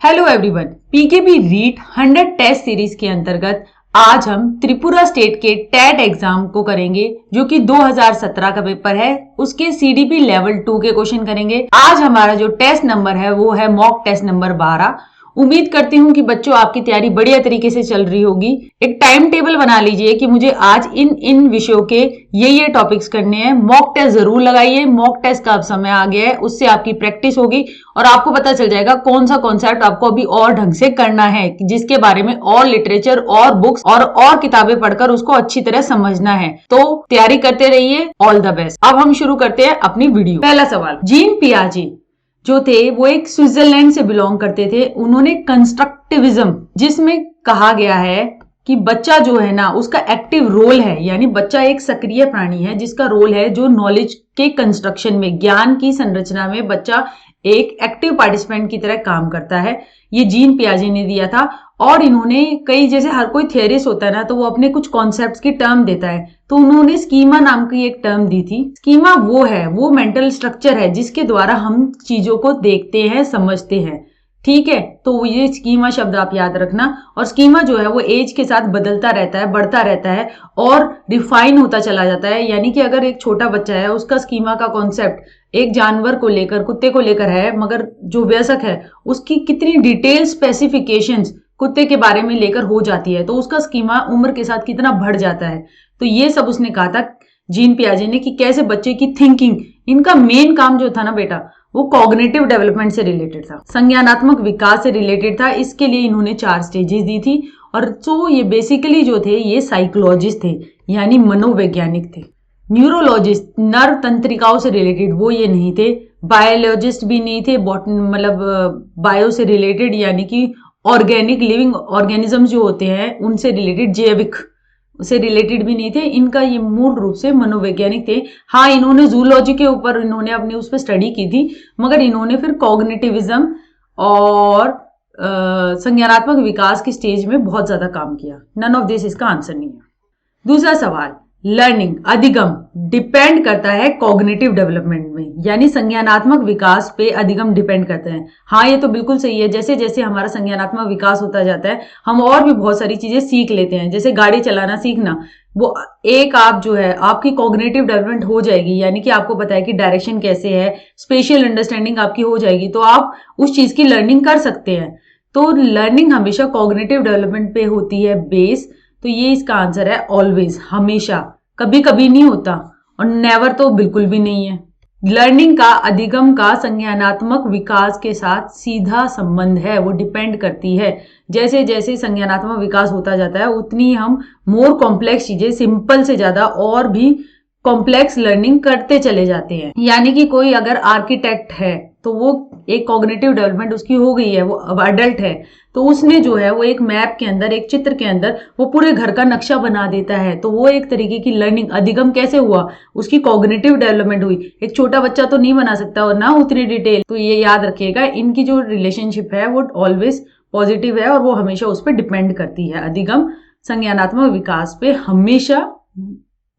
Hello everyone, PKB REET 100 test series के अंतर्गत आज हम त्रिपुरा स्टेट के टेट एग्जाम को करेंगे जो कि 2017 का पेपर है। उसके सीडीपी लेवल 2 के क्वेश्चन करेंगे। आज हमारा जो टेस्ट नंबर है वो है मॉक टेस्ट नंबर 12। उम्मीद करती हूँ कि बच्चों आपकी तैयारी बढ़िया तरीके से चल रही होगी। एक टाइम टेबल बना लीजिए कि मुझे आज इन विषयों के ये टॉपिक्स करने हैं। मॉक टेस्ट जरूर लगाइए। मॉक टेस्ट का अब समय आ गया है, उससे आपकी प्रैक्टिस होगी और आपको पता चल जाएगा कौन सा कॉन्सेप्ट आपको अभी और ढंग से करना है, जिसके बारे में और लिटरेचर और बुक्स और किताबें पढ़कर उसको अच्छी तरह समझना है। तो तैयारी करते रहिए। All the best. अब हम शुरू करते हैं अपनी वीडियो। पहला सवाल, जीन पियाजे जो थे वो एक स्विट्जरलैंड से बिलोंग करते थे। उन्होंने कंस्ट्रक्टिविज्म, जिसमें कहा गया है कि बच्चा जो है ना उसका एक्टिव रोल है, यानी बच्चा एक सक्रिय प्राणी है जिसका रोल है जो नॉलेज के कंस्ट्रक्शन में, ज्ञान की संरचना में बच्चा एक एक्टिव पार्टिसिपेंट की तरह काम करता है। ये जीन पियाजे ने दिया था। और इन्होंने कई, जैसे हर कोई थियरिस्ट होता है ना तो वो अपने कुछ कॉन्सेप्ट्स की टर्म देता है, तो उन्होंने स्कीमा नाम की एक टर्म दी थी। स्कीमा वो मेंटल स्ट्रक्चर है जिसके द्वारा हम चीजों को देखते हैं, समझते हैं। ठीक है, तो ये स्कीमा शब्द आप याद रखना। और स्कीमा जो है वो एज के साथ बदलता रहता है, बढ़ता रहता है और रिफाइन होता चला जाता है। यानी कि अगर एक छोटा बच्चा है, उसका स्कीमा का कॉन्सेप्ट एक जानवर को लेकर, कुत्ते को लेकर है, मगर जो वयस्क है उसकी कितनी डिटेल स्पेसिफिकेशंस कुत्ते के बारे में लेकर हो जाती है, तो उसका स्कीमा उम्र के साथ कितना बढ़ जाता है। तो ये सब उसने कहा था जीन पियाजे ने कि कैसे बच्चे की थिंकिंग, इनका मेन काम जो था ना बेटा वो कॉग्निटिव डेवलपमेंट से रिलेटेड था, संज्ञानात्मक विकास से रिलेटेड था। इसके लिए इन्होंने 4 स्टेजेस दी थी। और तो ये बेसिकली जो थे ये साइकोलॉजिस्ट थे, यानी मनोवैज्ञानिक थे। न्यूरोलॉजिस्ट, नर्व तंत्रिकाओं से रिलेटेड, वो ये नहीं थे। बायोलॉजिस्ट भी नहीं थे, मतलब बायो से रिलेटेड, यानी कि ऑर्गेनिक लिविंग ऑर्गेनिज्म जो होते हैं उनसे रिलेटेड, जैविक से रिलेटेड भी नहीं थे। इनका ये मूल रूप से मनोवैज्ञानिक थे। हाँ, इन्होंने जूलॉजी के ऊपर इन्होंने अपनी उस पर स्टडी की थी, मगर इन्होंने फिर कॉग्निटिविज्म और संज्ञानात्मक विकास की स्टेज में बहुत ज्यादा काम किया। नन ऑफ दिस इसका आंसर नहीं है। दूसरा सवाल, लर्निंग, अधिगम डिपेंड करता है कॉग्निटिव डेवलपमेंट में, यानी संज्ञानात्मक विकास पे अधिगम डिपेंड करते हैं। हाँ, ये तो बिल्कुल सही है। जैसे जैसे हमारा संज्ञानात्मक विकास होता जाता है हम और भी बहुत सारी चीजें सीख लेते हैं। जैसे गाड़ी चलाना सीखना, वो एक आप जो है आपकी कॉग्निटिव डेवलपमेंट हो जाएगी, यानी कि आपको पता है कि डायरेक्शन कैसे है, स्पेशल अंडरस्टैंडिंग आपकी हो जाएगी, तो आप उस चीज की लर्निंग कर सकते हैं। तो लर्निंग हमेशा कॉग्निटिव डेवलपमेंट पे होती है बेस। तो ये इसका आंसर है ऑलवेज, हमेशा। कभी कभी नहीं होता और नेवर तो बिल्कुल भी नहीं है। लर्निंग का, अधिगम का संज्ञानात्मक विकास के साथ सीधा संबंध है, वो डिपेंड करती है। जैसे जैसे संज्ञानात्मक विकास होता जाता है उतनी हम मोर कॉम्प्लेक्स चीजें, सिंपल से ज्यादा और भी कॉम्प्लेक्स लर्निंग करते चले जाते हैं। यानी कि कोई अगर आर्किटेक्ट है तो वो एक कॉग्निटिव डेवलपमेंट उसकी हो गई है, वो अब अडल्ट है, तो उसने जो है वो एक मैप के अंदर, एक चित्र के अंदर वो पूरे घर का नक्शा बना देता है। तो वो एक तरीके की लर्निंग, अधिगम कैसे हुआ, उसकी कॉग्निटिव डेवलपमेंट हुई। एक छोटा बच्चा तो नहीं बना सकता और ना उतनी डिटेल। तो ये याद रखिएगा, इनकी जो रिलेशनशिप है वो ऑलवेज पॉजिटिव है और वो हमेशा उस पर डिपेंड करती है। अधिगम संज्ञानात्मक विकास पे हमेशा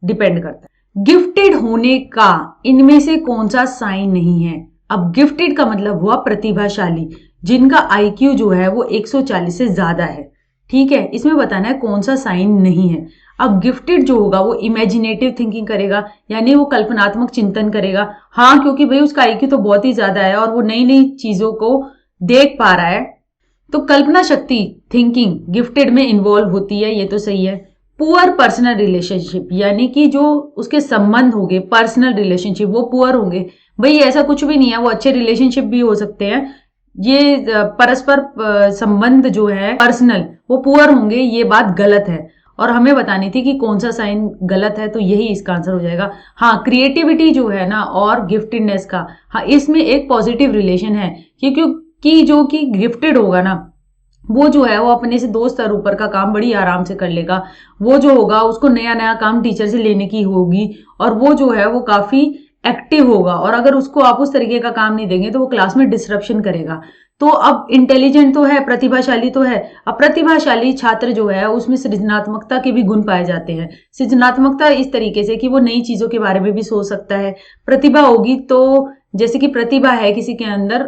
डिपेंड करता है। गिफ्टेड होने का इनमें से कौन सा साइन नहीं है? अब गिफ्टेड का मतलब हुआ प्रतिभाशाली, जिनका आईक्यू जो है वो 140 से ज्यादा है। ठीक है, इसमें बताना है कौन सा साइन नहीं है। अब गिफ्टेड जो होगा वो इमेजिनेटिव थिंकिंग करेगा, यानी वो कल्पनात्मक चिंतन करेगा। हाँ, क्योंकि भाई उसका आईक्यू तो बहुत ही ज्यादा है और वो नई नई चीजों को देख पा रहा है, तो कल्पना शक्ति, थिंकिंग गिफ्टेड में इन्वॉल्व होती है, ये तो सही है। पुअर पर्सनल रिलेशनशिप, यानी कि जो उसके संबंध होंगे, पर्सनल रिलेशनशिप, वो पुअर होंगे। भाई ऐसा कुछ भी नहीं है, वो अच्छे रिलेशनशिप भी हो सकते हैं। ये परस्पर संबंध जो है पर्सनल, वो पुअर होंगे, ये बात गलत है। और हमें बतानी थी कि कौन सा साइन गलत है, तो यही इसका आंसर हो जाएगा। हाँ, क्रिएटिविटी जो है ना और गिफ्टेडनेस का, हाँ इसमें एक पॉजिटिव रिलेशन है, क्योंकि जो कि गिफ्टेड होगा ना वो जो है वो अपने से 2 स्तर ऊपर का काम बड़ी आराम से कर लेगा। वो जो होगा उसको नया नया काम टीचर से लेने की होगी और वो जो है वो काफी एक्टिव होगा। और अगर उसको आप उस तरीके का काम नहीं देंगे तो वो क्लास में डिसरप्शन करेगा। तो अब इंटेलिजेंट तो है, प्रतिभाशाली तो है। अब प्रतिभाशाली छात्र जो है उसमें सृजनात्मकता के भी गुण पाए जाते हैं। सृजनात्मकता इस तरीके से कि वो नई चीजों के बारे में भी सोच सकता है। प्रतिभा होगी तो जैसे कि प्रतिभा है किसी के अंदर,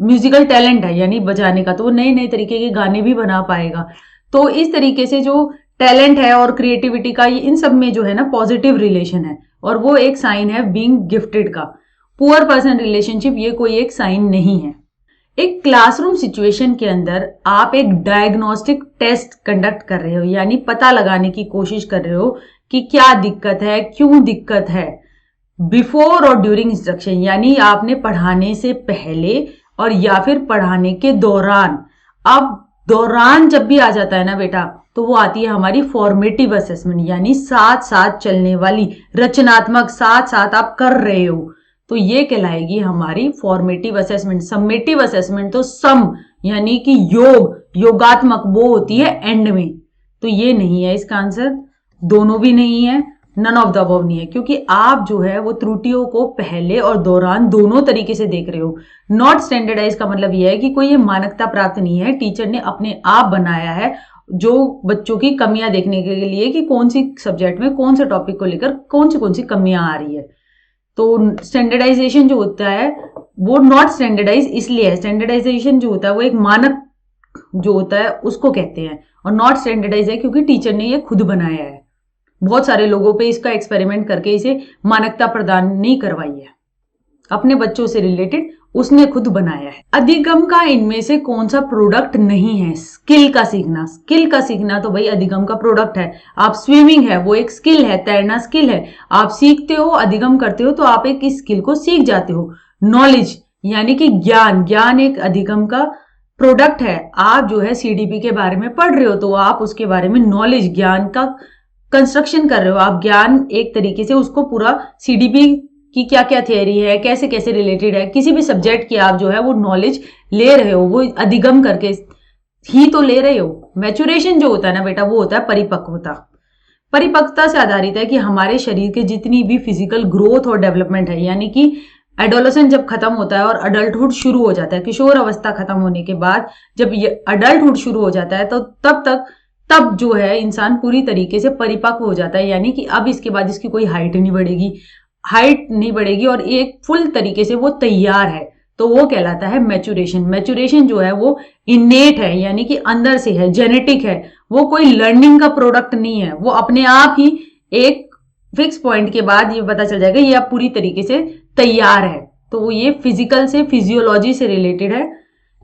म्यूजिकल टैलेंट है यानी बजाने का, तो वो नए नए तरीके के गाने भी बना पाएगा। तो इस तरीके से जो टैलेंट है और क्रिएटिविटी का, ये इन सब में जो है ना पॉजिटिव रिलेशन है, और वो एक साइन है बीइंग गिफ्टेड का। पुअर पर्सन रिलेशनशिप ये कोई एक साइन नहीं है। एक क्लासरूम सिचुएशन के अंदर आप एक डायग्नोस्टिक टेस्ट कंडक्ट कर रहे हो, यानी पता लगाने की कोशिश कर रहे हो कि क्या दिक्कत है, क्यों दिक्कत है, बिफोर और ड्यूरिंग इंस्ट्रक्शन, यानी आपने पढ़ाने से पहले और या फिर पढ़ाने के दौरान। अब दौरान जब भी आ जाता है ना बेटा, तो वो आती है हमारी फॉर्मेटिव असेसमेंट, यानी साथ साथ चलने वाली रचनात्मक, साथ साथ आप कर रहे हो, तो ये कहलाएगी हमारी फॉर्मेटिव असेसमेंट। समेटिव असेसमेंट तो सम यानी कि योगात्मक, वो होती है एंड में। तो ये नहीं है इसका आंसर, दोनों भी नहीं है, नन ऑफ द अबव नहीं है, क्योंकि आप जो है वो त्रुटियों को पहले और दौरान दोनों तरीके से देख रहे हो। नॉट स्टैंडर्डाइज का मतलब यह है कि कोई ये मानकता प्राप्त नहीं है, टीचर ने अपने आप बनाया है जो बच्चों की कमियां देखने के लिए कि कौन सी सब्जेक्ट में कौन से टॉपिक को लेकर कौन सी कमियां आ रही है। तो स्टैंडर्डाइजेशन जो होता है वो नॉट स्टैंडर्डाइज इसलिए है, स्टैंडर्डाइजेशन जो होता है वो एक मानक जो होता है उसको कहते हैं, और नॉट स्टैंडर्डाइज है क्योंकि टीचर ने ये खुद बनाया है। बहुत सारे लोगों पे इसका एक्सपेरिमेंट करके इसे मानकता प्रदान नहीं करवाई है, अपने बच्चों से रिलेटेड उसने खुद बनाया है। अधिगम का इनमें से कौन सा प्रोडक्ट नहीं है? स्किल का सीखना। स्किल का सीखना तो भाई अधिगम का प्रोडक्ट है। आप स्विमिंग है वो एक स्किल है, तैरना स्किल है, आप सीखते हो, अधिगम करते हो तो आप एक स्किल को सीख जाते हो। नॉलेज यानी कि ज्ञान, ज्ञान एक अधिगम का प्रोडक्ट है। आप जो है सीडीपी के बारे में पढ़ रहे हो तो आप उसके बारे में नॉलेज, ज्ञान का कंस्ट्रक्शन कर रहे हो। आप ज्ञान एक तरीके से उसको पूरा सीडीपी की क्या क्या थियरी है, कैसे कैसे रिलेटेड है, किसी भी सब्जेक्ट की आप जो है वो नॉलेज ले रहे हो, वो अधिगम करके ही तो ले रहे हो। मैच्योरेशन जो होता है ना बेटा वो होता है परिपक्वता। परिपक्वता से आधारित है कि हमारे शरीर के जितनी भी फिजिकल ग्रोथ और डेवलपमेंट है, यानी कि एडोलेसेंस जब खत्म होता है और अडल्टहुड शुरू हो जाता है, किशोर अवस्था खत्म होने के बाद जब ये अडल्टहुड शुरू हो जाता है तो तब जो है इंसान पूरी तरीके से परिपक्व हो जाता है, यानी कि अब इसके बाद इसकी कोई हाइट नहीं बढ़ेगी और एक फुल तरीके से वो तैयार है, तो वो कहलाता है मैच्योरेशन। मैच्योरेशन जो है वो इनेट है, यानी कि अंदर से है, जेनेटिक है, वो कोई लर्निंग का प्रोडक्ट नहीं है। वो अपने आप ही एक फिक्स पॉइंट के बाद ये पता चल जाएगा ये अब पूरी तरीके से तैयार है। तो ये फिजिकल से, फिजियोलॉजी से रिलेटेड है,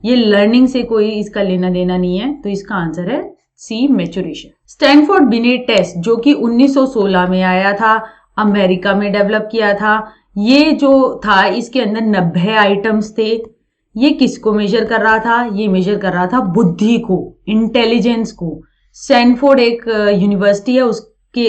ये लर्निंग से कोई इसका लेना देना नहीं है। तो इसका आंसर है सी, मैच्योरेशन। स्टैनफोर्ड बिनेट टेस्ट जो कि 1916 में आया था, अमेरिका में डेवलप किया था, ये जो था इसके अंदर 90 आइटम्स थे। ये किसको मेजर कर रहा था? ये मेजर कर रहा था बुद्धि को, इंटेलिजेंस को। स्टैनफोर्ड एक यूनिवर्सिटी है,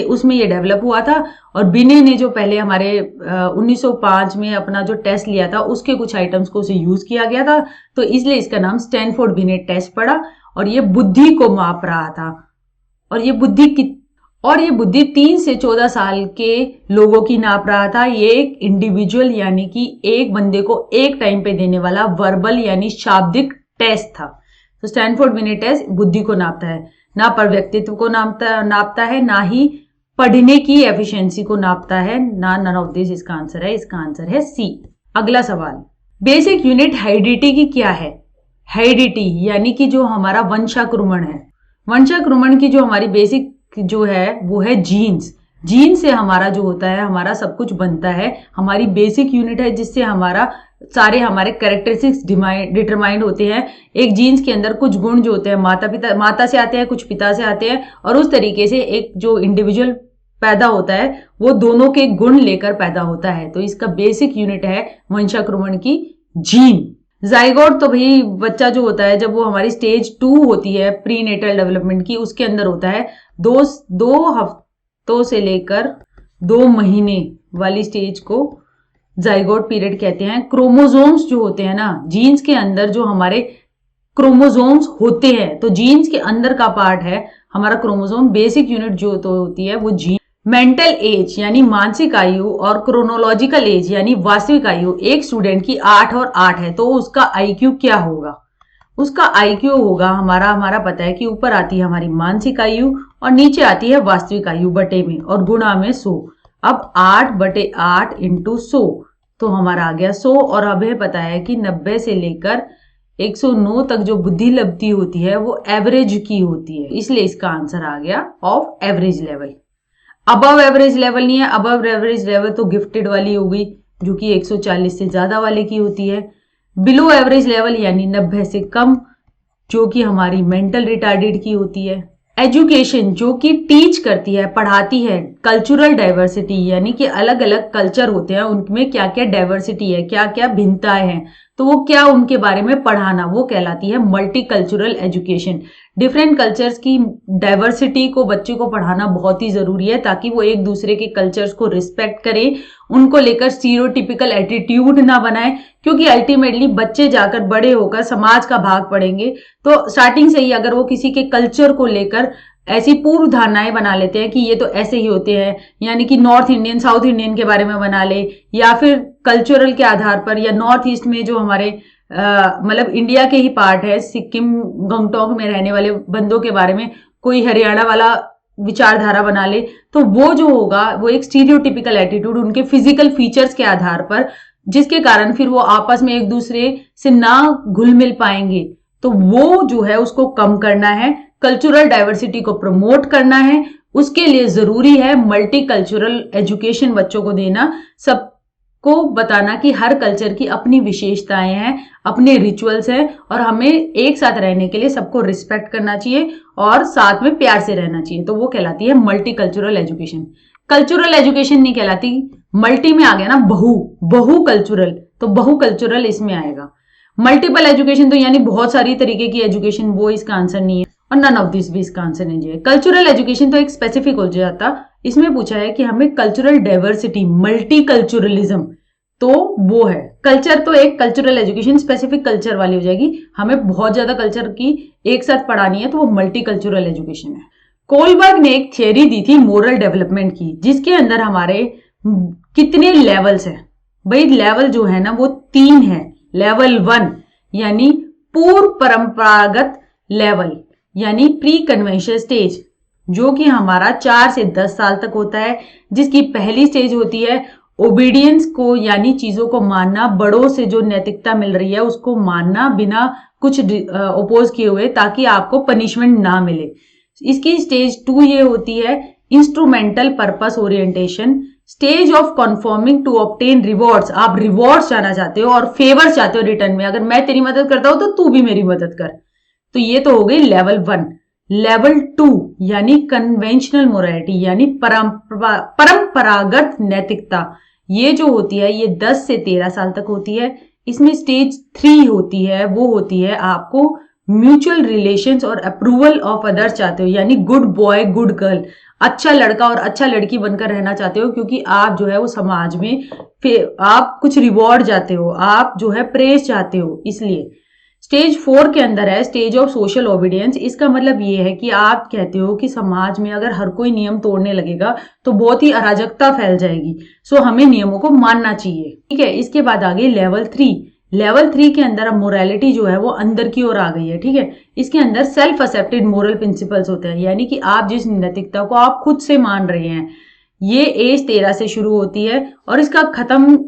उसमें ये डेवलप हुआ था, और बिने ने जो पहले हमारे 1905 में अपना जो टेस्ट लिया था उसके कुछ आइटम्स को उसे यूज किया गया था, तो इसलिए इसका नाम स्टैनफोर्ड बिनेट टेस्ट पड़ा। और ये बुद्धि को माप रहा था, और ये बुद्धि 3 से 14 साल के लोगों की नाप रहा था। ये एक इंडिविजुअल यानी कि एक बंदे को एक टाइम पे देने वाला वर्बल यानी शाब्दिक टेस्ट था। तो स्टैनफोर्ड बिनेट टेस्ट बुद्धि को नापता है, ना पर व्यक्तित्व को नापता है, ना ही पढ़ने की एफिशिएंसी को नापता है, ना नन ऑफ दिस इसका आंसर है। इसका आंसर है सी। अगला सवाल, बेसिक यूनिट हेरिडिटी की क्या है? हेरिडिटी यानी कि जो हमारा वंशाक्रमण है, वंशाक्रमण की जो हमारी बेसिक जो है वो है जीन्स। जीन से हमारा जो होता है, हमारा सब कुछ बनता है, हमारी बेसिक यूनिट है जिससे सारे हमारे कैरेक्टरिस्टिक्स डिटरमाइंड होते हैं। एक जीन्स के अंदर कुछ गुण जो होते हैं माता से आते हैं, कुछ पिता से आते हैं, और उस तरीके से एक जो इंडिविजुअल पैदा होता है वो दोनों के गुण लेकर पैदा होता है। तो इसका बेसिक यूनिट है वंशाक्रमण की जीन। जाइगोट तो भाई बच्चा जो होता है जब वो हमारी स्टेज 2 होती है प्री नेटल डेवलपमेंट की, उसके अंदर होता है 2 हफ्तों से लेकर 2 महीने वाली स्टेज को जाइगोट पीरियड कहते हैं। क्रोमोसोम्स जो होते हैं ना, जीन्स के अंदर जो हमारे क्रोमोसोम्स होते हैं, तो जीन्स के अंदर का पार्ट है हमारा क्रोमोसोम। बेसिक यूनिट जो तो होती है वो जीन। मेंटल एज यानी मानसिक आयु और क्रोनोलॉजिकल एज यानी वास्तविक आयु एक स्टूडेंट की 8 और 8 है, तो उसका आईक्यू क्या होगा? उसका आईक्यू होगा हमारा पता है कि ऊपर आती है हमारी मानसिक आयु और नीचे आती है वास्तविक आयु बटे में और गुणा में 100। अब 8/8 × 100 तो हमारा आ गया 100। और हमें पता है कि 90 से लेकर 109 तक जो बुद्धि लब्धि होती है वो एवरेज की होती है, इसलिए इसका आंसर आ गया of average level. Above average level नहीं है, अबव एवरेज लेवल तो गिफ्टेड वाली हो गई जो कि 140 से ज्यादा वाले की होती है। बिलो एवरेज लेवल यानी 90 से कम जो कि हमारी मेंटल रिटार्डेड की होती है। एजुकेशन जो कि टीच करती है, पढ़ाती है कल्चरल डाइवर्सिटी, यानी कि अलग अलग कल्चर होते हैं उनमें क्या क्या डाइवर्सिटी है, क्या क्या भिन्नताएं हैं, तो वो क्या उनके बारे में पढ़ाना, वो कहलाती है multi cultural education. Different cultures की डाइवर्सिटी को बच्चों को पढ़ाना बहुत ही जरूरी है ताकि वो एक दूसरे के कल्चर्स को रिस्पेक्ट करें, उनको लेकर स्टीरियोटिपिकल एटीट्यूड ना बनाए, क्योंकि अल्टीमेटली बच्चे जाकर बड़े होकर समाज का भाग पढ़ेंगे। तो स्टार्टिंग से ही अगर वो किसी के कल्चर को लेकर ऐसी पूर्व धारणाएं बना लेते हैं कि ये तो ऐसे ही होते हैं, यानी कि नॉर्थ इंडियन साउथ इंडियन के बारे में बना ले, या फिर कल्चरल के आधार पर, या नॉर्थ ईस्ट में जो हमारे मतलब इंडिया के ही पार्ट है, सिक्किम गंगटोक में रहने वाले बंदों के बारे में कोई हरियाणा वाला विचारधारा बना ले, तो वो जो होगा वो एक स्टीरियोटिपिकल एटीट्यूड उनके फिजिकल फीचर्स के आधार पर, जिसके कारण फिर वो आपस में एक दूसरे से ना घुल मिल पाएंगे। तो वो जो है उसको कम करना है, कल्चरल डाइवर्सिटी को प्रमोट करना है। उसके लिए जरूरी है मल्टी कल्चरल एजुकेशन बच्चों को देना, सबको बताना कि हर कल्चर की अपनी विशेषताएं हैं, अपने रिचुअल्स हैं, और हमें एक साथ रहने के लिए सबको रिस्पेक्ट करना चाहिए और साथ में प्यार से रहना चाहिए। तो वो कहलाती है multi cultural education. Cultural education नहीं कहलाती, मल्टी में आ गया ना बहु कल्चरल, तो बहु कल्चरल इसमें आएगा। मल्टीपल एजुकेशन तो यानी बहुत सारी तरीके की एजुकेशन, वो इसका आंसर नहीं है, और नन ऑफ दिस भी इसका आंसर नहीं है। कल्चरल एजुकेशन तो एक स्पेसिफिक हो जाता, इसमें पूछा है कि हमें कल्चरल डाइवर्सिटी मल्टी कल्चरलिज्म, तो वो है कल्चर, तो एक कल्चरल एजुकेशन स्पेसिफिक कल्चर वाली हो जाएगी, हमें बहुत ज्यादा कल्चर की एक साथ पढ़ानी है तो वो मल्टी कल्चरल एजुकेशन है। कोलबर्ग ने एक थियरी दी थी मोरल डेवलपमेंट की, जिसके अंदर हमारे कितने लेवल्स हैं। भाई लेवल जो है ना वो 3 है। लेवल 1 यानी पूर्व परंपरागत लेवल, यानी प्री कन्वेंशन स्टेज, जो कि हमारा 4 से 10 साल तक होता है, जिसकी पहली स्टेज होती है ओबीडियंस को, यानी चीजों को मानना, बड़ों से जो नैतिकता मिल रही है उसको मानना बिना कुछ ओपोज किए हुए, ताकि आपको पनिशमेंट ना मिले। इसकी स्टेज 2 ये होती है instrumental purpose orientation, stage of conforming to obtain rewards, आप रिवॉर्ड्स जाना चाहते हो और फेवर चाहते हो रिटर्न में, अगर मैं तेरी मदद करता हूं तो तू भी मेरी मदद कर। तो ये तो हो गई लेवल 1। लेवल 2 यानी कन्वेंशनल मोरालिटी, यानी परंपरागत नैतिकता, ये जो होती है ये 10 से 13 साल तक होती है। इसमें स्टेज 3 होती है, वो होती है आपको म्यूचुअल रिलेशंस और अप्रूवल ऑफ अदर्स चाहते हो, यानी गुड बॉय गुड गर्ल, अच्छा लड़का और अच्छा लड़की बनकर रहना चाहते हो, क्योंकि आप जो है वो समाज में आप कुछ रिवॉर्ड चाहते हो, आप जो है प्रेज चाहते हो, इसलिए। स्टेज 4 के अंदर है स्टेज ऑफ सोशल ओबीडियंस। इसका मतलब ये है कि आप कहते हो कि समाज में अगर हर कोई नियम तोड़ने लगेगा तो बहुत ही अराजकता फैल जाएगी, सो हमें नियमों को मानना चाहिए, ठीक है। इसके बाद आ गई लेवल 3। लेवल 3 के अंदर अब मोरालिटी जो है वो अंदर की ओर आ गई है, ठीक है। इसके अंदर सेल्फ एक्सेप्टेड मोरल प्रिंसिपल्स होते हैं, यानी कि आप जिस नैतिकता को आप खुद से मान रहे हैं, ये एज 13 से शुरू होती है और इसका खत्म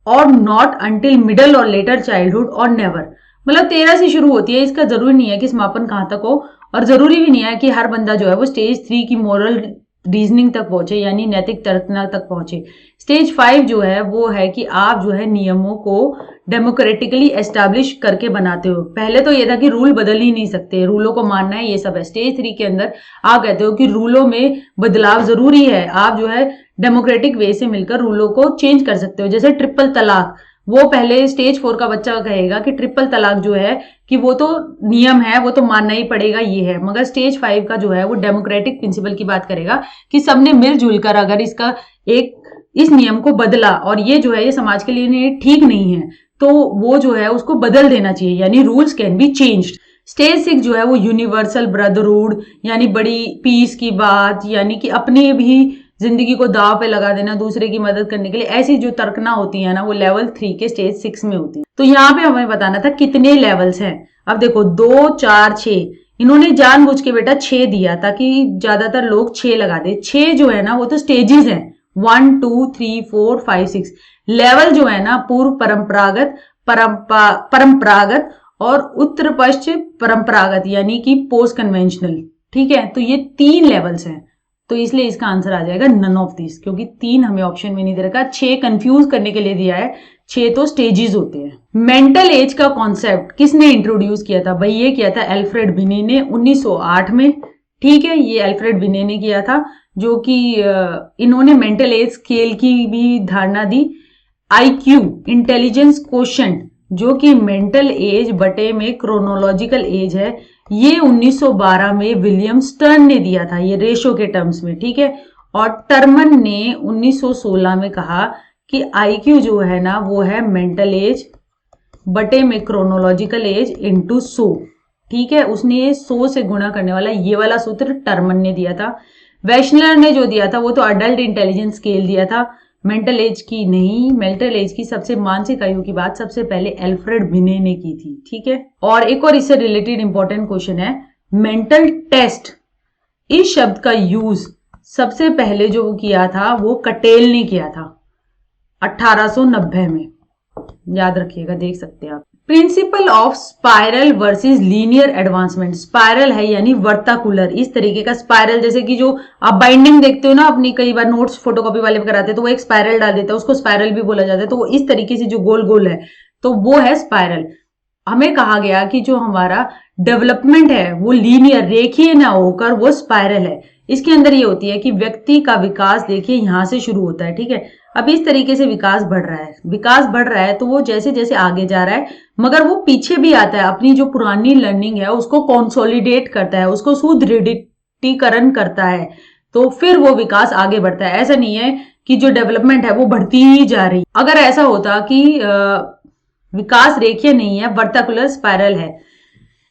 और नॉट अंटिल मिडल और लेटर चाइल्डहुड और नेवर, मतलब 13 से शुरू होती है। इसका जरूरी नहीं है कि समापन कहां तक हो, और जरूरी भी नहीं है कि हर बंदा जो है वो स्टेज 3 की मोरल रीजनिंग तक पहुंचे, यानी नैतिक तर्कना तक पहुंचे। स्टेज 5 जो है वो है कि आप जो है नियमों को डेमोक्रेटिकली एस्टैब्लिश करके बनाते हो। पहले तो ये था कि रूल बदल ही नहीं सकते, रूलों को मानना है, ये सब है। स्टेज 3 के अंदर आप कहते हो कि रूलों में बदलाव जरूरी है, आप जो है डेमोक्रेटिक वे से मिलकर रूलों को चेंज कर सकते हो। जैसे ट्रिपल तलाक, वो पहले स्टेज 4 का बच्चा कहेगा कि ट्रिपल तलाक जो है कि वो तो नियम है, वो तो मानना ही पड़ेगा, ये है। मगर स्टेज 5 का जो है वो डेमोक्रेटिक प्रिंसिपल की बात करेगा कि सबने मिलजुल कर अगर इसका इस नियम को बदला और ये जो है ये समाज के लिए ठीक नहीं है, तो वो जो है उसको बदल देना चाहिए, यानी rules can be changed. Stage 6 जो है वो यूनिवर्सल ब्रदरहुड, यानी बड़ी पीस की बात, यानी कि अपने भी जिंदगी को दाव पे लगा देना दूसरे की मदद करने के लिए, ऐसी जो तर्कना होती है ना वो लेवल 3 के स्टेज 6 में होती है। तो यहाँ पे हमें बताना था कितने लेवल्स हैं। अब देखो 2, 4, 6, इन्होंने जानबूझ के बेटा 6 दिया ताकि ज्यादातर लोग 6 लगा दे। 6 जो है ना वो तो स्टेजेस हैं, 1 2 3 4 5 6 लेवल जो है ना, पूर्व परंपरागत, परंपरागत और उत्तर पश्चिम परंपरागत यानी कि पोस्ट कन्वेंशनल। ठीक है, तो ये 3 लेवल्स हैं, तो इसलिए इसका आंसर आ जाएगा नन ऑफ दिस, क्योंकि 3 हमें ऑप्शन में नहीं दे रखा, 6 कंफ्यूज करने के लिए दिया है, 6 तो स्टेजेस होते हैं। मेंटल एज का कॉन्सेप्ट किसने इंट्रोड्यूस किया था? भाई ये किया था अल्फ्रेड बिने ने 1908 में। ठीक है, ये अल्फ्रेड बिने ने किया था, जो कि इन्होंने मेंटल एज स्केल की भी धारणा दी। आईक्यू, इंटेलिजेंस क्वोशेंट, जो कि मेंटल एज बटे में क्रोनोलॉजिकल एज है, ये 1912 में विलियम स्टर्न ने दिया था, ये रेशो के टर्म्स में। ठीक है, और टर्मन ने 1916 में कहा कि आईक्यू जो है ना, वो है मेंटल एज बटे में क्रोनोलॉजिकल एज इनटू 100। ठीक है, उसने 100 से गुणा करने वाला ये वाला सूत्र टर्मन ने दिया था। वैश्नर ने जो दिया था वो तो अडल्ट इंटेलिजेंस स्केल दिया था, मेंटल एज की नहीं। मेंटल एज की सबसे मानसिक आयु की बात सबसे पहले अल्फ्रेड बिने ने की थी। ठीक है, और एक और इससे रिलेटेड इंपॉर्टेंट क्वेश्चन है, मेंटल टेस्ट, इस शब्द का यूज सबसे पहले जो किया था वो कटेल ने किया था 1890 में, याद रखिएगा, देख सकते हैं आप। Principle of spiral versus linear advancement, spiral है यानी वर्ताकुलर, इस तरीके का स्पाइरल, जैसे कि जो आप बाइंडिंग देखते हो ना अपनी, कई बार नोट्स फोटोकॉपी वाले कराते हैं तो वो एक स्पाइरल डाल देता है, उसको स्पाइरल भी बोला जाता है, तो वो इस तरीके से जो गोल गोल है तो वो है स्पाइरल। हमें कहा गया कि जो हमारा डेवलपमेंट है वो लीनियर, रेखीय ना होकर वो स्पाइरल है। इसके अंदर ये होती है कि व्यक्ति का विकास देखिए यहां से शुरू होता है। ठीक है, अब इस तरीके से विकास बढ़ रहा है, विकास बढ़ रहा है तो वो जैसे जैसे आगे जा रहा है, मगर वो पीछे भी आता है, अपनी जो पुरानी लर्निंग है उसको कंसोलिडेट करता है, उसको सुदृढ़ीकरण करता है, तो फिर वो विकास आगे बढ़ता है। ऐसा नहीं है कि जो डेवलपमेंट है वो बढ़ती ही जा रही। अगर ऐसा होता कि विकास रेखीय नहीं है, वर्ताकुलर स्पाइरल है,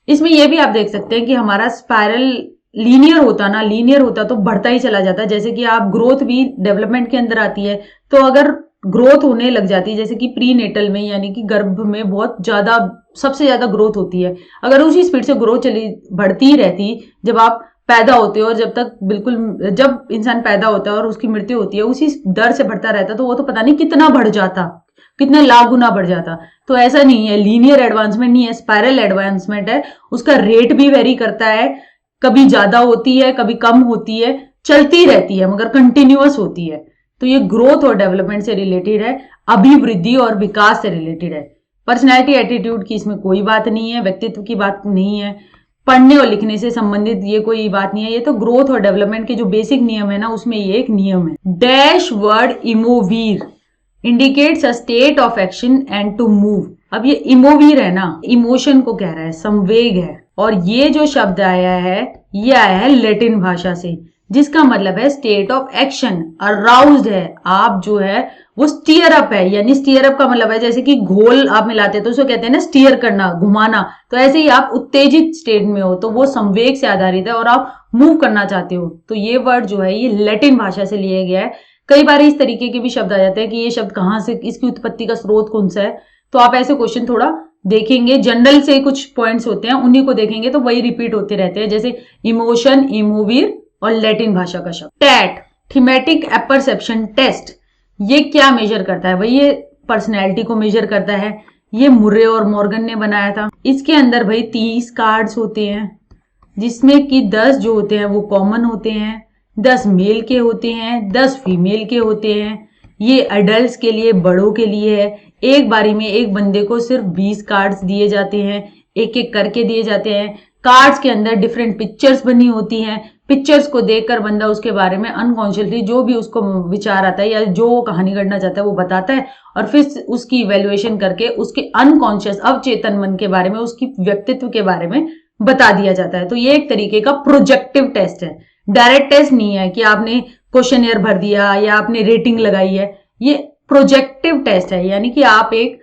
इसमें यह भी आप देख सकते हैं कि हमारा स्पाइरल लीनियर होता ना, लीनियर होता तो बढ़ता ही चला जाता। जैसे कि आप ग्रोथ भी डेवलपमेंट के अंदर आती है, तो अगर ग्रोथ होने लग जाती है, जैसे कि प्री नेटल में यानी कि गर्भ में बहुत ज्यादा, सबसे ज्यादा ग्रोथ होती है, अगर उसी स्पीड से ग्रोथ चली बढ़ती ही रहती, जब आप पैदा होते हो और जब तक बिल्कुल, जब इंसान पैदा होता है और उसकी मृत्यु होती है उसी दर से बढ़ता रहता, तो वो तो पता नहीं कितना बढ़ जाता, कितने लाख गुना बढ़ जाता। तो ऐसा नहीं है, लीनियर एडवांसमेंट नहीं है, स्पाइरल एडवांसमेंट है। उसका रेट भी वेरी करता है, कभी ज्यादा होती है कभी कम होती है, चलती रहती है मगर कंटिन्यूअस होती है। तो ये ग्रोथ और डेवलपमेंट से रिलेटेड है, अभिवृद्धि और विकास से रिलेटेड है। पर्सनैलिटी एटीट्यूड की इसमें कोई बात नहीं है, व्यक्तित्व की बात नहीं है, पढ़ने और लिखने से संबंधित ये कोई बात नहीं है। ये तो ग्रोथ और डेवलपमेंट के जो बेसिक नियम है ना, उसमें ये एक नियम है। Dash word emovere indicates a state of action and to move. अब ये इमोवीर है ना, इमोशन को कह रहा है, संवेग है, और ये जो शब्द आया है ये आया है लैटिन भाषा से, जिसका मतलब है स्टेट ऑफ एक्शन, अराउज्ड है। आप जो है वो स्टीयर अप है, यानी स्टीयर अप का मतलब है जैसे कि घोल आप मिलाते हैं तो उसको कहते हैं ना स्टीयर करना, घुमाना, तो ऐसे ही आप उत्तेजित स्टेट में हो तो वो संवेग से आधारित है और आप मूव करना चाहते हो। तो ये वर्ड जो है ये लैटिन भाषा से लिया गया है। कई बार इस तरीके के भी शब्द आ जाते हैं कि ये शब्द कहाँ से, इसकी उत्पत्ति का स्रोत कौन सा है, तो आप ऐसे क्वेश्चन थोड़ा देखेंगे, जनरल से कुछ पॉइंट्स होते हैं उन्हीं को देखेंगे तो वही रिपीट होते रहते हैं, जैसे इमोशन, इमोवीर और लैटिन भाषा का शब्द। टैट, थीमेटिक एपरसेप्शन टेस्ट, ये क्या मेजर करता है भाई? ये पर्सनैलिटी को मेजर करता है। ये मुर्रे और मॉर्गन ने बनाया था। इसके अंदर भाई 30 कार्ड्स होते हैं, जिसमें कि 10 जो होते हैं वो कॉमन होते हैं, 10 मेल के होते हैं, 10 फीमेल के होते हैं। ये अडल्ट के लिए, बड़ों के लिए है। एक बारी में एक बंदे को सिर्फ 20 कार्ड्स दिए जाते हैं, एक एक करके दिए जाते हैं। कार्ड्स के अंदर डिफरेंट पिक्चर्स बनी होती हैं। पिक्चर्स को देखकर बंदा उसके बारे में अनकॉन्शियसली जो भी उसको विचार आता है या जो कहानी करना चाहता है वो बताता है, और फिर उसकी इवेल्युएशन करके उसके अनकॉन्शियस, अवचेतन मन के बारे में, उसकी व्यक्तित्व के बारे में बता दिया जाता है। तो ये एक तरीके का प्रोजेक्टिव टेस्ट है, डायरेक्ट टेस्ट नहीं है कि आपने क्वेश्चनएयर भर दिया या आपने रेटिंग लगाई है। ये प्रोजेक्टिव टेस्ट है, यानी कि आप एक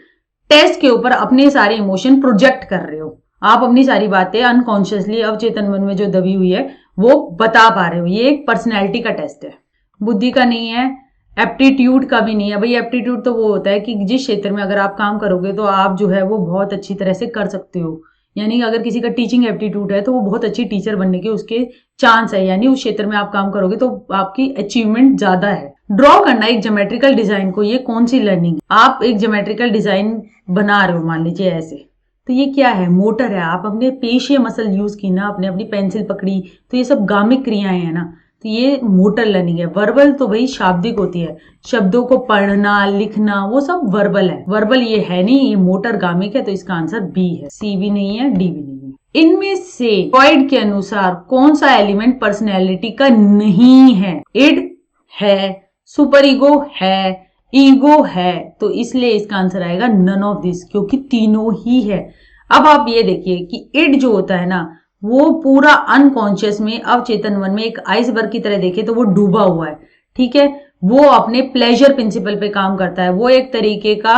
टेस्ट के ऊपर अपने सारे इमोशन प्रोजेक्ट कर रहे हो, आप अपनी सारी बातें अनकॉन्शियसली, अवचेतन मन में जो दबी हुई है वो बता पा रहे हो। ये एक पर्सनैलिटी का टेस्ट है, बुद्धि का नहीं है, एप्टीट्यूड का भी नहीं है। भाई एप्टीट्यूड तो वो होता है कि जिस क्षेत्र में अगर आप काम करोगे तो आप जो है वो बहुत अच्छी तरह से कर सकते हो, यानी अगर किसी का टीचिंग एप्टीट्यूड है तो वो बहुत अच्छी टीचर बनने के उसके चांस है, यानी उस क्षेत्र में आप काम करोगे तो आपकी अचीवमेंट ज्यादा है। ड्रॉ करना एक ज्योमेट्रिकल डिजाइन को, ये कौन सी लर्निंग? आप एक ज्योमेट्रिकल डिजाइन बना रहे हो, मान लीजिए ऐसे, तो ये क्या है? मोटर है। आप अपने पेशीय मसल यूज की ना, अपनी पेंसिल पकड़ी, तो ये सब गामिक क्रियाएं है ना, तो ये मोटर लर्निंग है। वर्बल तो भाई शाब्दिक होती है, शब्दों को पढ़ना लिखना वो सब वर्बल है। वर्बल ये है नहीं, ये मोटर गामिक है, तो इसका आंसर बी है। सी भी नहीं है, डी भी नहीं है। इनमें से फ्रॉइड के अनुसार कौन सा एलिमेंट पर्सनैलिटी का नहीं है? इड है, सुपर ईगो है, ईगो है, तो इसलिए इसका आंसर आएगा नन ऑफ दिस, क्योंकि तीनों ही है। अब आप ये देखिए कि इड जो होता है ना, वो पूरा अनकॉन्शियस में, अवचेतन मन में एक आइसबर्ग की तरह देखे तो वो डूबा हुआ है, ठीक है। वो अपने प्लेजर प्रिंसिपल पे काम करता है। वो एक तरीके का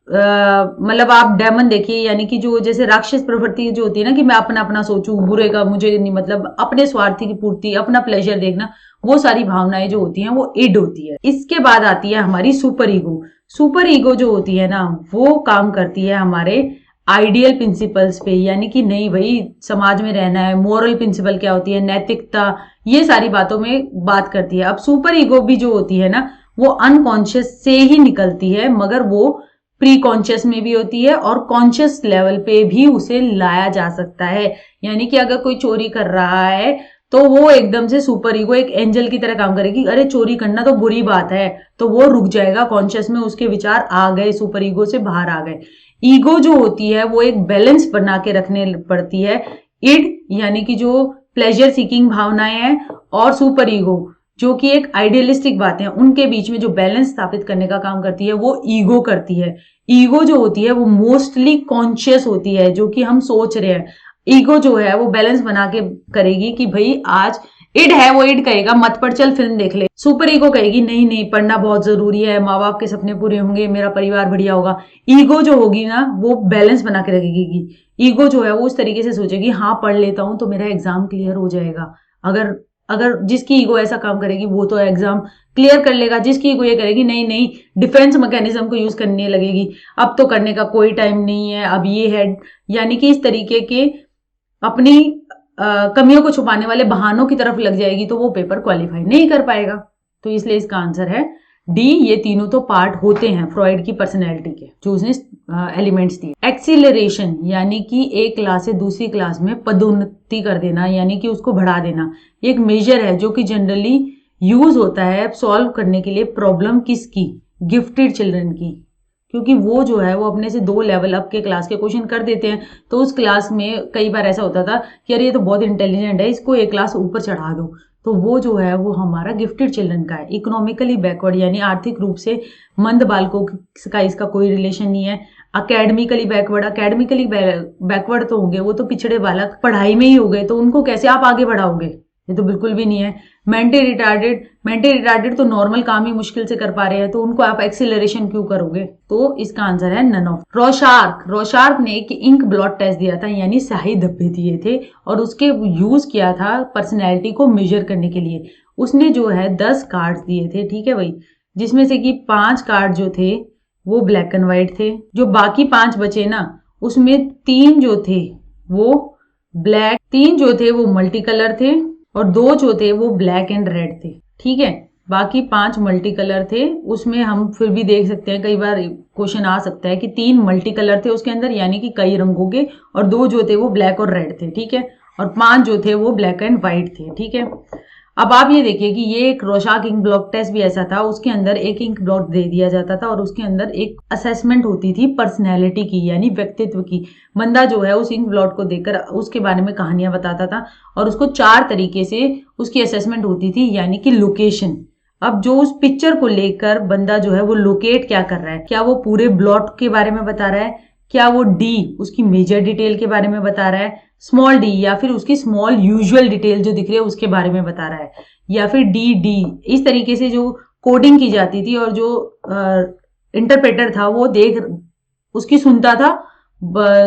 मतलब आप डेमन देखिए, यानी कि जो जैसे राक्षस प्रवृत्ति जो होती है ना, कि मैं अपना अपना सोचूं, बुरे का मुझे नहीं मतलब, अपने स्वार्थी की पूर्ति, अपना प्लेजर देखना, वो सारी भावनाएं जो होती हैं वो इड होती है। इसके बाद आती है हमारी सुपर ईगो। सुपर ईगो जो होती है ना, वो काम करती है हमारे आइडियल प्रिंसिपल्स पे, यानी कि नहीं भाई समाज में रहना है, मोरल प्रिंसिपल क्या होती है, नैतिकता, ये सारी बातों में बात करती है। अब सुपर ईगो भी जो होती है ना, वो अनकॉन्शियस से ही निकलती है, मगर वो प्री कॉन्शियस में भी होती है और कॉन्शियस लेवल पे भी उसे लाया जा सकता है। यानी कि अगर कोई चोरी कर रहा है तो वो एकदम से सुपर ईगो एक एंजल की तरह काम करेगी, अरे चोरी करना तो बुरी बात है, तो वो रुक जाएगा, कॉन्शियस में उसके विचार आ गए, सुपर ईगो से बाहर आ गए। ईगो जो होती है वो एक बैलेंस बना के रखने पड़ती है। इड यानी कि जो प्लेजर सीकिंग भावनाएं हैं, और सुपर ईगो जो कि एक आइडियलिस्टिक बातें हैं, उनके बीच में जो बैलेंस स्थापित करने का काम करती है वो ईगो करती है। ईगो जो होती है वो मोस्टली कॉन्शियस होती है, जो कि हम सोच रहे हैं। ईगो जो है वो बैलेंस बना के करेगी कि भाई आज इड है, वो इड कहेगा मत पढ़, चल फिल्म देख ले। सुपर ईगो कहेगी नहीं नहीं पढ़ना बहुत जरूरी है, माँ बाप के सपने पूरे होंगे, मेरा परिवार बढ़िया होगा। ईगो जो होगी ना, वो बैलेंस बना के रखेगी। ईगो जो है वो उस तरीके से सोचेगी, हाँ पढ़ लेता हूं तो मेरा एग्जाम क्लियर हो जाएगा। अगर अगर जिसकी ईगो ऐसा काम करेगी वो तो एग्जाम क्लियर कर लेगा। जिसकी ईगो ये करेगी नहीं नहीं, डिफेंस मैकेनिज्म को यूज करने लगेगी, अब तो करने का कोई टाइम नहीं है, अब ये है, यानी कि इस तरीके के अपनी कमियों को छुपाने वाले बहानों की तरफ लग जाएगी, तो वो पेपर क्वालिफाई नहीं कर पाएगा। तो इसलिए इसका आंसर है डी। ये तीनों तो पार्ट होते हैं फ्रॉइड की पर्सनैलिटी के, जो उसने एलिमेंट्स दिए। एक्सीलरेशन यानी कि एक क्लास से दूसरी क्लास में पदोन्नति कर देना, यानी कि उसको बढ़ा देना, एक मेजर है जो कि जनरली यूज होता है सॉल्व करने के लिए प्रॉब्लम किसकी? गिफ्टेड चिल्ड्रन की, क्योंकि वो जो है वो अपने से 2 लेवल अप के क्लास के क्वेश्चन कर देते हैं। तो उस क्लास में कई बार ऐसा होता था कि यार ये तो बहुत इंटेलिजेंट है, इसको एक क्लास ऊपर चढ़ा दो, तो वो जो है वो हमारा गिफ्टेड चिल्ड्रन का है। इकोनॉमिकली बैकवर्ड यानी आर्थिक रूप से मंद बालकों का इसका कोई रिलेशन नहीं है। अकेडमिकली बैकवर्ड, अकेडमिकली बैकवर्ड तो होंगे, वो तो पिछड़े बालक पढ़ाई में ही हो गए, तो उनको कैसे आप आगे बढ़ाओगे? ये तो बिल्कुल भी नहीं है। मेंटली रिटार्डेड तो नॉर्मल काम ही मुश्किल से कर पा रहे हैं, तो उनको आप एक्सीलरेशन क्यों करोगे? तो इसका आंसर है नन ऑफ। रोशार्क ने एक इंक ब्लॉट टेस्ट दिया था, यानी स्याही धब्बे दिए थे, और उसके यूज किया था पर्सनैलिटी को मेजर करने के लिए। उसने जो है 10 कार्ड दिए थे, ठीक है भाई, जिसमें से कि 5 कार्ड जो थे वो ब्लैक एंड व्हाइट थे। जो बाकी 5 बचे ना, उसमें 3 जो थे वो ब्लैक, 3 जो थे वो मल्टी कलर थे, और 2 जो थे वो ब्लैक एंड रेड थे, ठीक है। बाकी 5 मल्टी कलर थे। उसमें हम फिर भी देख सकते हैं, कई बार क्वेश्चन आ सकता है कि 3 मल्टी कलर थे उसके अंदर, यानी कि कई रंगों के, और 2 जो थे वो ब्लैक और रेड थे, ठीक है, और 5 जो थे वो ब्लैक एंड व्हाइट थे, ठीक है। अब आप ये देखिए कि ये एक रोशार्क इंक ब्लॉट टेस्ट भी ऐसा था, उसके अंदर एक इंक ब्लॉट दे दिया जाता था और उसके अंदर एक असेसमेंट होती थी पर्सनैलिटी की, यानी व्यक्तित्व की। बंदा जो है उस इंक ब्लॉट को देखकर उसके बारे में कहानियां बताता था, और उसको 4 तरीके से उसकी असेसमेंट होती थी, यानी कि लोकेशन। अब जो उस पिक्चर को लेकर बंदा जो है वो लोकेट क्या कर रहा है, क्या वो पूरे ब्लॉट के बारे में बता रहा है, क्या वो डी उसकी मेजर डिटेल के बारे में बता रहा है, स्मॉल डी, या फिर उसकी स्मॉल यूजुअल डिटेल जो दिख रही है उसके बारे में बता रहा है, या फिर डी। इस तरीके से जो कोडिंग की जाती थी, और जो इंटरप्रेटर था वो उसकी सुनता था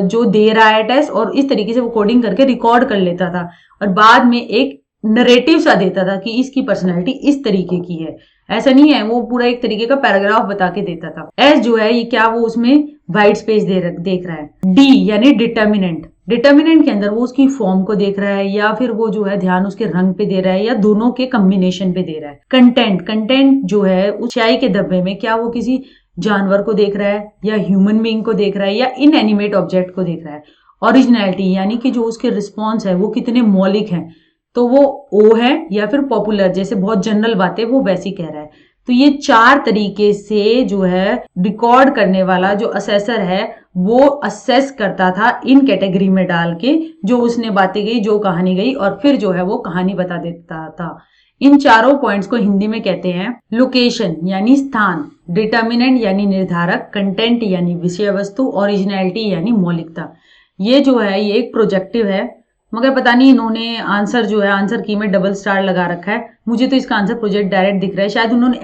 जो दे रहा है टेस्ट, और इस तरीके से वो कोडिंग करके रिकॉर्ड कर लेता था, और बाद में एक नरेटिव सा देता था कि इसकी पर्सनैलिटी इस तरीके की है। ऐसा नहीं है, वो पूरा एक तरीके का पैराग्राफ बता के देता था। एस जो है ये क्या, वो उसमें व्हाइट स्पेस देख रहा है। डी यानी डिटर्मिनेंट, डिटर्मिनेंट के अंदर वो उसकी फॉर्म को देख रहा है या फिर वो जो है ध्यान उसके रंग पे दे रहा है या दोनों के कम्बिनेशन पे दे रहा है। कंटेंट जो है उस चाय के डब्बे में क्या वो किसी जानवर को देख रहा है या ह्यूमन बीइंग को देख रहा है या इनएनिमेट ऑब्जेक्ट को देख रहा है। ओरिजिनलिटी यानी कि जो उसके रिस्पॉन्स है वो कितने मौलिक हैं, तो वो ओ है या फिर पॉपुलर, जैसे बहुत जनरल बातें वो वैसी कह रहा है। तो ये 4 तरीके से जो है रिकॉर्ड करने वाला जो असेसर है वो असेस करता था इन कैटेगरी में डाल के, जो उसने बातें गई, जो कहानी गई, और फिर जो है वो कहानी बता देता था। इन चारों पॉइंट्स को हिंदी में कहते हैं लोकेशन यानी स्थान, डिटर्मिनेंट यानी निर्धारक, कंटेंट यानी विषय वस्तु, ओरिजिनलिटी यानी मौलिकता। ये जो है ये एक प्रोजेक्टिव है, मगर पता नहीं इन्होंने आंसर जो है आंसर की में डबल स्टार लगा रखा है। मुझे तो इसका आंसर प्रोजेक्ट डायरेक्ट दिख रहा है, शायद उन्होंने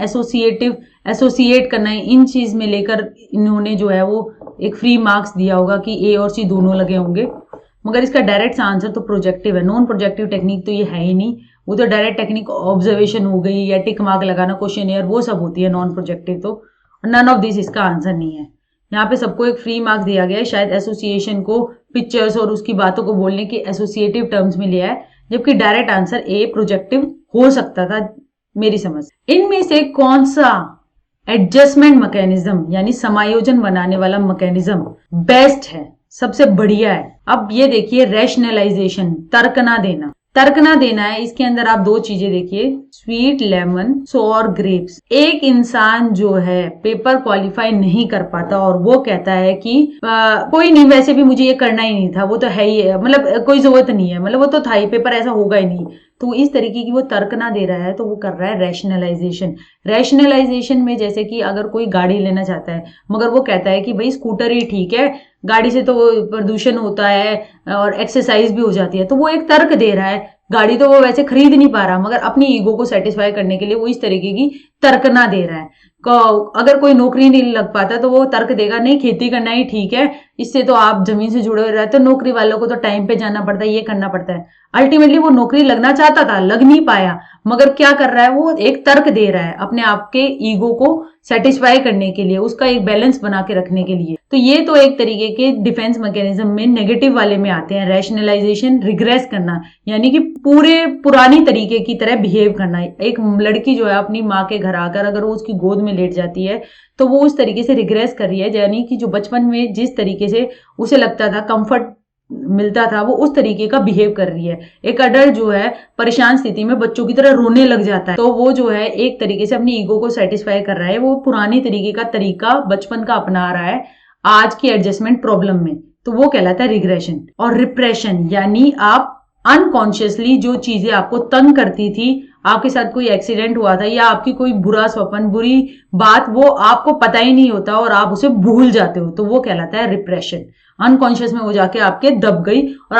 एसोसिएट करना है इन चीज में लेकर इन्होंने जो है वो एक फ्री मार्क्स दिया होगा कि ए और सी दोनों लगे होंगे, मगर इसका डायरेक्ट आंसर तो प्रोजेक्टिव है। नॉन प्रोजेक्टिव टेक्निक तो ये है ही नहीं, वो तो डायरेक्ट टेक्निक ऑब्जर्वेशन हो गई या टिक मार्क लगाना क्वेश्चन वो सब होती है नॉन प्रोजेक्टिव। तो नन ऑफ दिस इसका आंसर नहीं है। यहाँ पे सबको एक फ्री मार्क्स दिया गया है, शायद एसोसिएशन को पिक्चर्स और उसकी बातों को बोलने के एसोसिएटिव टर्म्स में लिया है, जबकि डायरेक्ट आंसर ए प्रोजेक्टिव हो सकता था मेरी समझ। इनमें से कौन सा एडजस्टमेंट मैकेनिज्म यानी समायोजन बनाने वाला मैकेनिज्म बेस्ट है, सबसे बढ़िया है? अब ये देखिए, रैशनलाइजेशन, तर्क ना देना है। इसके अंदर आप 2 चीजें देखिए, स्वीट लेमन, सोर ग्रेप्स। एक इंसान जो है पेपर क्वालिफाई नहीं कर पाता और वो कहता है कि कोई नहीं, वैसे भी मुझे ये करना ही नहीं था, वो तो है ही है, मतलब कोई जरूरत नहीं है, मतलब वो तो था ही, पेपर ऐसा होगा ही नहीं। तो इस तरीके की वो तर्क ना दे रहा है, तो वो कर रहा है रैशनलाइजेशन। रैशनलाइजेशन में जैसे कि अगर कोई गाड़ी लेना चाहता है मगर वो कहता है कि भाई स्कूटर ही ठीक है, गाड़ी से तो प्रदूषण होता है और एक्सरसाइज भी हो जाती है, तो वो एक तर्क दे रहा है। गाड़ी तो वो वैसे खरीद नहीं पा रहा, मगर अपनी ईगो को सेटिस्फाई करने के लिए वो इस तरीके की तर्कना दे रहा है। अगर कोई नौकरी नहीं लग पाता तो वो तर्क देगा, नहीं खेती करना ही ठीक है, इससे तो आप जमीन से जुड़े हुए रहते हो, नौकरी वालों को तो टाइम पे जाना पड़ता है, ये करना पड़ता है। अल्टीमेटली वो नौकरी लगना चाहता था, लग नहीं पाया, मगर क्या कर रहा है, वो एक तर्क दे रहा है अपने आप के ईगो को सेटिस्फाई करने के लिए, उसका एक बैलेंस बना के रखने के लिए। तो ये तो एक तरीके के डिफेंस मैकेनिज्म में नेगेटिव वाले में आते हैं। रैशनलाइजेशन, रिग्रेस करना, यानी कि पूरे पुरानी तरीके की तरह बिहेव करना। एक लड़की जो है अपनी माँ के घर आकर अगर वो उसकी गोद में लेट जाती है तो वो उस तरीके से रिग्रेस कर रही है, यानी कि जो बचपन में जिस तरीके से उसे लगता था, कंफर्ट मिलता था, वो उस तरीके का बिहेव कर रही है। एक अडल्ट जो है परेशान स्थिति में बच्चों की तरह रोने लग जाता है, तो वो जो है एक तरीके से अपनी ईगो को सेटिस्फाई कर रहा है, वो पुरानी तरीके का तरीका बचपन का अपना रहा है आज की एडजस्टमेंट प्रॉब्लम में, तो वो कहलाता है रिग्रेशन। और रिप्रेशन यानी आप अनकॉन्शियसली जो चीजें आपको तंग करती थी, आपके साथ कोई एक्सीडेंट हुआ था या आपकी कोई बुरा स्वप्न, बुरी बात, वो आपको पता ही नहीं होता और आप उसे भूल जाते हो, तो वो कहलाता है रिप्रेशन। अनकॉन्शियस में वो जाके आपके दब गई, और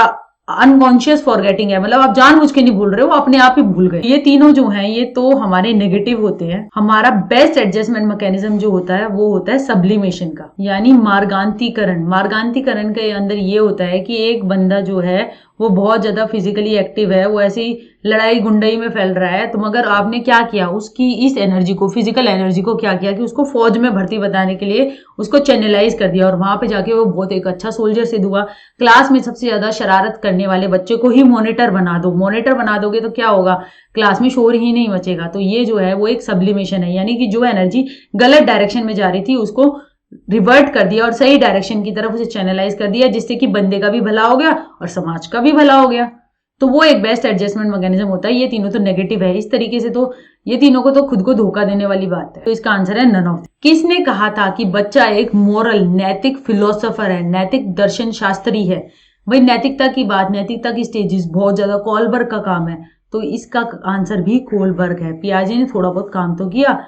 अनकॉन्शियस फॉरगेटिंग है, मतलब आप जानबूझ के नहीं भूल रहे हो, अपने आप ही भूल गए। ये तीनों जो हैं ये तो हमारे नेगेटिव होते हैं। हमारा बेस्ट एडजस्टमेंट मैकेनिज्म जो होता है वो होता है सब्लिमेशन का, यानी मार्गांतीकरण। मार्गांतीकरण के अंदर ये होता है कि एक बंदा जो है वो बहुत ज्यादा फिजिकली एक्टिव है, वो ऐसी लड़ाई गुंडई में फैल रहा है, तो मगर आपने क्या किया, उसकी इस एनर्जी को, फिजिकल एनर्जी को क्या किया कि उसको फौज में भर्ती बताने के लिए उसको चैनलाइज कर दिया, और वहां पे जाके वो बहुत एक अच्छा सोल्जर सिद्ध हुआ। क्लास में सबसे ज्यादा शरारत करने वाले बच्चे को ही मॉनिटर बना दो, मॉनिटर बना दोगे तो क्या होगा, क्लास में शोर ही नहीं मचेगा। तो ये जो है वो एक सब्लिमेशन है, यानी कि जो एनर्जी गलत डायरेक्शन में जा रही थी उसको रिवर्ट कर दिया और सही डायरेक्शन की तरफ उसे चैनलाइज कर दिया, जिससे कि बंदे का भी भला हो गया और समाज का भी भला हो गया। तो वो एक बेस्ट एडजस्टमेंट मैकेनिज्म होता है। ये तीनों तो नेगेटिव है, इस तरीके से तो ये तीनों को तो खुद को धोखा देने वाली बात है। तो इसका आंसर है नन ऑफ। किसने कहा था कि बच्चा एक मोरल, नैतिक फिलोसोफर है, नैतिक दर्शन शास्त्री है? भाई नैतिकता की बात, नैतिकता की स्टेजेस बहुत ज्यादा कोलबर्ग का काम है, तो इसका आंसर भी कोलबर्ग है। पियाजे ने थोड़ा बहुत काम तो किया,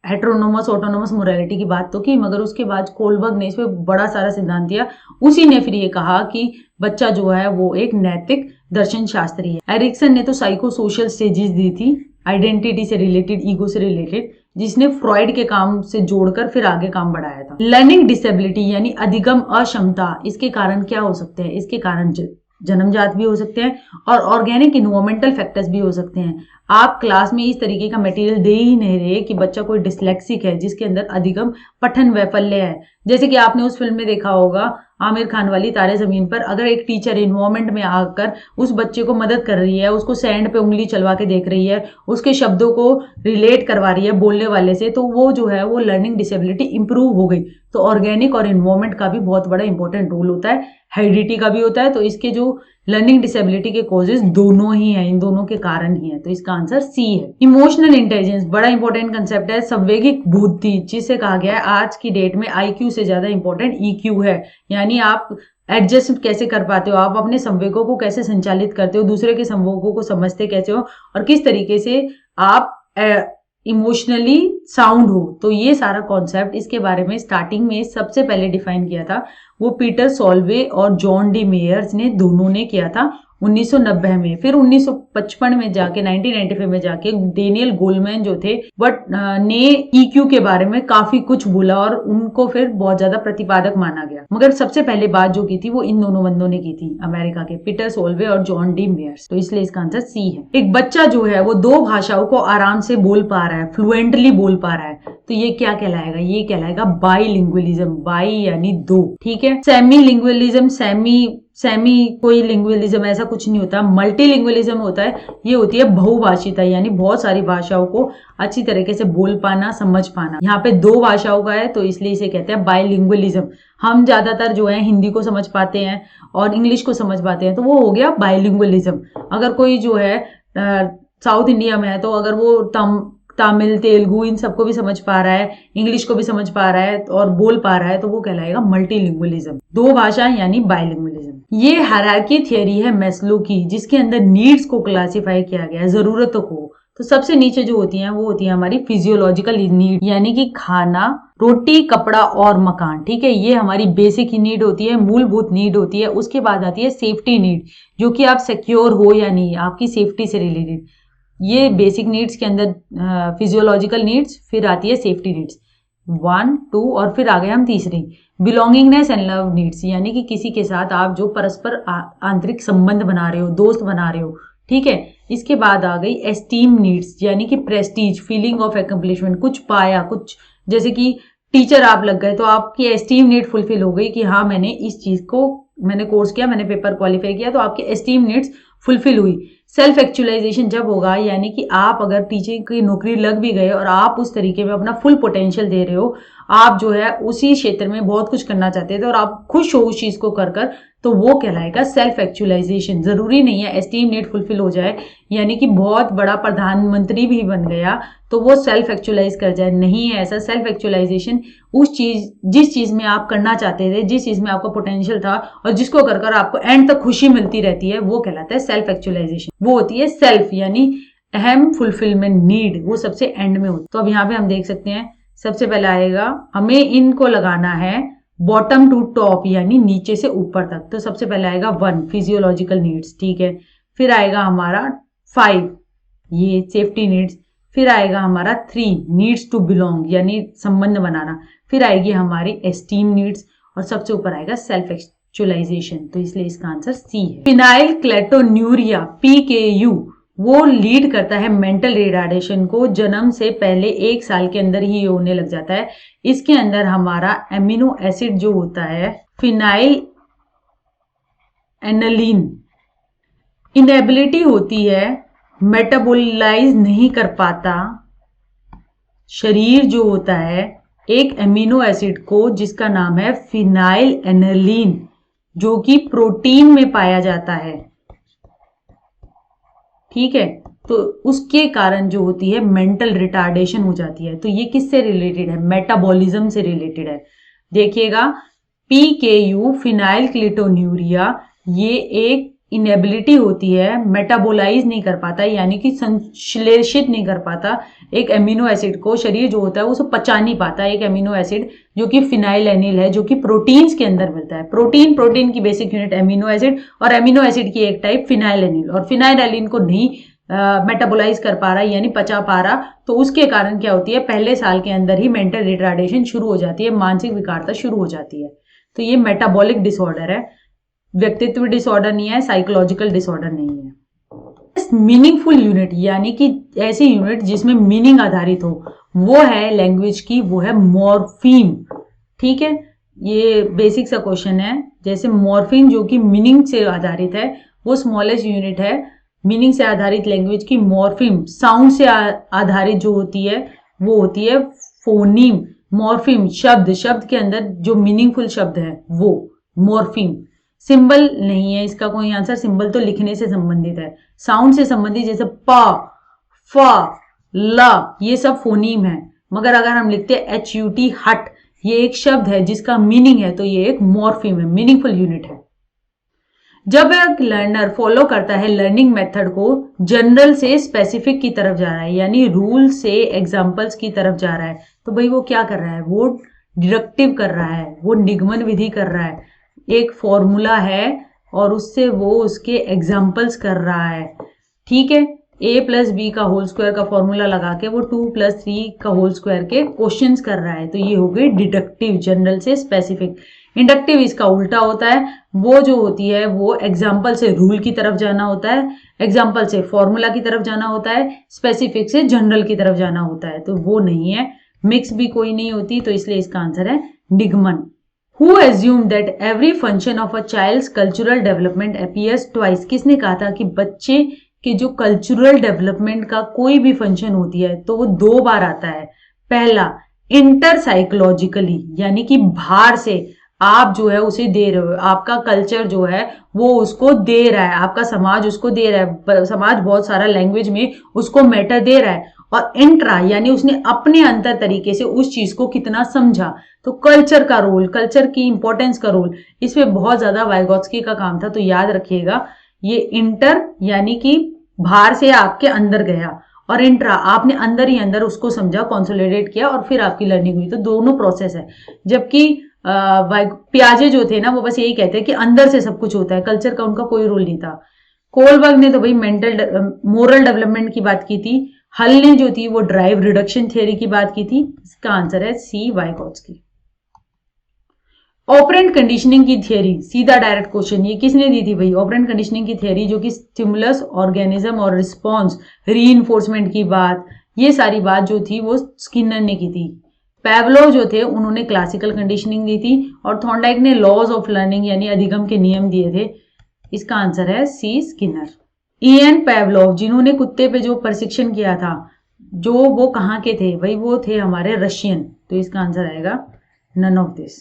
हेटेरोनोमस ऑटोनोमस मोरालिटी की बात तो की, मगर उसके बाद कोलबर्ग ने इस पे बड़ा सारा सिद्धांत दिया। उसी ने फिर ये कहा कि बच्चा जो है वो एक नैतिक दर्शन शास्त्री है। एरिक्सन ने तो साइको सोशल स्टेजेस दी थी, आइडेंटिटी से रिलेटेड, ईगो से रिलेटेड, जिसने फ्रॉइड के काम से जोड़कर फिर आगे काम बढ़ाया था। लर्निंग डिसेबिलिटी यानी अधिगम अक्षमता, इसके कारण क्या हो सकते हैं? इसके कारण जन्मजात भी हो सकते हैं और ऑर्गेनिक इन्वायरमेंटल फैक्टर्स भी हो सकते हैं। आप क्लास में इस तरीके का मटेरियल दे ही नहीं रहे कि बच्चा कोई डिस्लेक्सिक है जिसके अंदर अधिगम पठन वैफल्य है। जैसे कि आपने उस फिल्म में देखा होगा आमिर खान वाली तारे जमीन पर, अगर एक टीचर इन्वायरमेंट में आकर उस बच्चे को मदद कर रही है, उसको सैंड पे उंगली चलवा के देख रही है, उसके शब्दों को रिलेट करवा रही है बोलने वाले से, तो वो जो है वो लर्निंग डिसेबिलिटी इंप्रूव हो गई। तो ऑर्गेनिक और इन्वायरमेंट का भी बहुत बड़ा इंपॉर्टेंट रोल होता है, हेरिडिटी का भी होता है। तो इसके जो लर्निंग डिसेबिलिटी के कॉजेज दोनों ही हैं, इन दोनों के कारण ही है। तो इसका आंसर सी है। इमोशनल इंटेलिजेंस बड़ा इंपॉर्टेंट कंसेप्ट है, संवेगिक बुद्धि, जिसे कहा गया है आज की डेट में आईक्यू से ज्यादा इंपॉर्टेंट ईक्यू है। यानी आप एडजस्ट कैसे कर पाते हो, आप अपने संवेगों को कैसे संचालित करते हो, दूसरे के संवेगों को समझते कैसे हो, और किस तरीके से आप इमोशनली साउंड हो। तो ये सारा कॉन्सेप्ट, इसके बारे में स्टार्टिंग में सबसे पहले डिफाइन किया था वो पीटर सॉल्वे और जॉन डी मेयर्स ने, दोनों ने किया था 1990 में। फिर 1955 में जाके 1995 में जाके डेनियल गोलमैन जो थे बट ने ईक्यू के बारे में काफी कुछ बोला और उनको फिर बहुत ज्यादा प्रतिपादक माना गया। मगर सबसे पहले बात जो की थी वो इन दोनों बंदों ने की थी, अमेरिका के पीटर सॉल्वे और जॉन डी मेयर्स। तो इसलिए इसका आंसर सी है। एक बच्चा जो है वो 2 भाषाओं को आराम से बोल पा रहा है, फ्लुएंटली बोल पा रहा है, तो ये क्या कहलाएगा? ये कहलाएगा बाईलिंगुअलिज्म। बाई यानी 2, ठीक है। सेमी लिंगुअलिज्म, सेमी कोई लिंगुअलिज्म ऐसा कुछ नहीं होता। मल्टीलिंगुअलिज्म होता है, ये होती है बहुभाषिता, यानी बहुत सारी भाषाओं को अच्छी तरीके से बोल पाना, समझ पाना। यहाँ पे 2 भाषाओं का है तो इसलिए इसे कहते हैं बाईलिंगुअलिज्म। हम ज्यादातर जो है हिंदी को समझ पाते हैं और इंग्लिश को समझ पाते हैं, तो वो हो गया बाईलिंगुअलिज्म। अगर कोई जो है साउथ इंडिया में है तो अगर वो तमिल, तेलुगु इन सबको भी समझ पा रहा है, इंग्लिश को भी समझ पा रहा है और बोल पा रहा है, तो वो कहलाएगा मल्टीलिंगुअलिज्म। 2 भाषा यानी बाइलिंगुअलिज्म। ये हायरार्की थ्योरी है मैस्लो की, जिसके अंदर नीड्स को क्लासिफाई किया गया है, जरूरतों को। तो सबसे नीचे जो होती हैं वो होती है हमारी फिजियोलॉजिकल नीड, यानी कि खाना, रोटी, कपड़ा और मकान, ठीक है। ये हमारी बेसिक नीड होती है, मूलभूत नीड होती है। उसके बाद आती है सेफ्टी नीड, जो कि आप सिक्योर हो या नहीं, आपकी सेफ्टी से रिलेटेड। ये बेसिक नीड्स के अंदर फिजियोलॉजिकल नीड्स, फिर आती है सेफ्टी नीड्स 1, 2 और फिर आ गए हम तीसरी बिलोंगिंगनेस एंड लव नीड्स, यानी कि किसी के साथ आप जो परस्पर आंतरिक संबंध बना रहे हो, दोस्त बना रहे हो, ठीक है। इसके बाद आ गई एस्टीम नीड्स, यानी कि प्रेस्टीज, फीलिंग ऑफ एकम्प्लिशमेंट, कुछ पाया, कुछ जैसे कि टीचर आप लग गए तो आपकी एस्टीम नीड फुलफिल हो गई कि हाँ मैंने इस चीज को, मैंने कोर्स किया, मैंने पेपर क्वालिफाई किया, तो आपकी एस्टीम नीड्स फुलफिल हुई। सेल्फ एक्चुअलाइजेशन जब होगा, यानी कि आप अगर टीचिंग की नौकरी लग भी गए और आप उस तरीके में अपना फुल पोटेंशियल दे रहे हो, आप जो है उसी क्षेत्र में बहुत कुछ करना चाहते थे और आप खुश हो उस चीज को कर कर, तो वो कहलाएगा सेल्फ एक्चुअलाइजेशन। जरूरी नहीं है एस्टीम नीड फुलफिल हो जाए, यानी कि बहुत बड़ा प्रधानमंत्री भी बन गया तो वो सेल्फ एक्चुअलाइज कर जाए, नहीं है ऐसा। सेल्फ एक्चुअलाइजेशन उस चीज, जिस चीज में आप करना चाहते थे, जिस चीज में आपका पोटेंशियल था और जिसको कर कर आपको एंड तक खुशी मिलती रहती है, वो कहलाता है सेल्फ एक्चुअलाइजेशन। वो होती है सेल्फ, यानी अहम फुलफिलमेंट नीड, वो सबसे एंड में होती। तो अब यहाँ पे हम देख सकते हैं सबसे पहले आएगा, हमें इनको लगाना है बॉटम टू टॉप, यानी नीचे से ऊपर तक। तो सबसे पहले आएगा 1 फिजियोलॉजिकल नीड्स, ठीक है। फिर आएगा हमारा 5 ये सेफ्टी नीड्स। फिर आएगा हमारा 3 नीड्स टू बिलोंग, यानी संबंध बनाना। फिर आएगी हमारी एस्टीम नीड्स और सबसे ऊपर आएगा सेल्फ एक्चुअलाइजेशन। तो इसलिए इसका आंसर सी है। फिनाइल क्लेटोन्यूरिया PKU वो लीड करता है मेंटल रिटार्डेशन को। जन्म से पहले 1 साल के अंदर ही होने लग जाता है। इसके अंदर हमारा एमिनो एसिड जो होता है फिनाइल एनालिन, इनएबिलिटी होती है, मेटाबोलाइज नहीं कर पाता शरीर जो होता है एक एमिनो एसिड को, जिसका नाम है फिनाइल एनालिन, जो कि प्रोटीन में पाया जाता है, ठीक है। तो उसके कारण जो होती है मेंटल रिटार्डेशन हो जाती है। तो ये किससे रिलेटेड है? मेटाबॉलिज्म से रिलेटेड है। देखिएगा PKU फिनाइल क्लिटोन्यूरिया, ये एक इनेबिलिटी होती है, मेटाबोलाइज नहीं कर पाता, यानी कि संश्लेषित नहीं कर पाता एक एमिनो एसिड को। शरीर जो होता है उसे पचा नहीं पाता एक एमिनो एसिड जो कि फिनाइल एनिल है, जो कि प्रोटीन्स के अंदर मिलता है। प्रोटीन की बेसिक यूनिट एमिनो एसिड और एमिनो एसिड की एक टाइप फिनाइल एनिल, और फिनाइल एनिल को नहीं मेटाबोलाइज कर पा रहा, यानी पचा पा रहा। तो उसके कारण क्या होती है, पहले साल के अंदर ही मेंटल रिटार्डेशन शुरू हो जाती है, मानसिक विकारता शुरू हो जाती है। तो ये मेटाबॉलिक डिसऑर्डर है, व्यक्तित्व डिसऑर्डर नहीं है, साइकोलॉजिकल डिसऑर्डर नहीं है। मीनिंगफुल यूनिट, यानी कि ऐसी यूनिट जिसमें मीनिंग आधारित हो, वो है लैंग्वेज की, वो है मॉर्फीम, ठीक है। ये बेसिक सा क्वेश्चन है। जैसे मॉर्फिम जो कि मीनिंग से आधारित है, वो स्मॉलेस्ट यूनिट है। मीनिंग से आधारित लैंग्वेज की मॉर्फिम साउंड से आधारित जो होती है वो होती है फोनीम। मॉर्फिम शब्द के अंदर जो मीनिंगफुल शब्द है वो मॉर्फिम। सिंबल नहीं है इसका कोई आंसर, सिंबल तो लिखने से संबंधित है, साउंड से संबंधित जैसे पा, फा, ला, ये सब फोनीम है। मगर अगर हम लिखते हैं HUT हट, ये एक शब्द है जिसका मीनिंग है, तो ये एक मॉर्फिम है, मीनिंगफुल यूनिट है। जब एक लर्नर फॉलो करता है लर्निंग मेथड को, जनरल से स्पेसिफिक की तरफ जा रहा है, यानी रूल से एग्जाम्पल्स की तरफ जा रहा है, तो भाई वो क्या कर रहा है, वो डिडक्टिव कर रहा है, वो निगमन विधि कर रहा है। एक फॉर्मूला है और उससे वो उसके एग्जाम्पल्स कर रहा है। ठीक है, A+B का होल स्क्वायर का फॉर्मूला लगा के वो 2+3 का होल स्क्वायर के क्वेश्चंस कर रहा है, तो ये हो गई डिडक्टिव, जनरल से स्पेसिफिक। इंडक्टिव इसका उल्टा होता है, वो जो होती है वो एग्जाम्पल से रूल की तरफ जाना होता है, एग्जाम्पल से फॉर्मूला की तरफ जाना होता है, स्पेसिफिक से जनरल की तरफ जाना होता है, तो वो नहीं है। मिक्स भी कोई नहीं होती, तो इसलिए इसका आंसर है निगमन। Who assumed that every function of a child's cultural development appears twice? किसने कहा था कि बच्चे के जो कल्चरल डेवलपमेंट का कोई भी फंक्शन होती है तो वो 2 बार आता है। पहला इंटर साइकोलॉजिकली, यानी कि बाहर से आप जो है उसे दे रहे हो, आपका कल्चर जो है वो उसको दे रहा है, आपका समाज उसको दे रहा है, समाज बहुत सारा लैंग्वेज में उसको मैटर दे रहा है। और इंट्रा यानी उसने अपने अंतर तरीके से उस चीज को कितना समझा, तो कल्चर का रोल, कल्चर की इंपॉर्टेंस का रोल, इसमें बहुत ज्यादा वाइगोत्स्की का काम था। तो याद रखिएगा, ये इंटर यानी कि बाहर से आपके अंदर गया, और इंट्रा आपने अंदर ही अंदर उसको समझा, कंसोलिडेट किया और फिर आपकी लर्निंग हुई, तो दोनों प्रोसेस है। जबकि पियाजे जो थे ना वो बस यही कहते हैं कि अंदर से सब कुछ होता है, कल्चर का उनका कोई रोल नहीं था। कोलबर्ग ने तो भाई मोरल डेवलपमेंट की बात की थी, हल ने जो थी वो ड्राइव रिडक्शन थियरी की बात की थी। इसका आंसर है सी, वाइगोत्स्की। ऑपरेंट कंडीशनिंग की थियरी, सीधा डायरेक्ट क्वेश्चन, ये किसने दी थी भाई? ऑपरेंट कंडीशनिंग की थियरी जो कि स्टिमुलस, ऑर्गेनिज्म और रिस्पॉन्स, रीइंफोर्समेंट की बात, ये सारी बात जो थी वो स्किनर ने की थी। पैवलोव जो थे उन्होंने क्लासिकल कंडीशनिंग दी थी, और थॉर्नडाइक ने लॉज ऑफ लर्निंग यानी अधिगम के नियम दिए थे। इसका आंसर है सी, स्किनर। इयन पैवलोव जिन्होंने कुत्ते पे जो प्रशिक्षण किया था, जो वो कहाँ के थे भाई? वो थे हमारे रशियन, तो इसका आंसर आएगा none of this.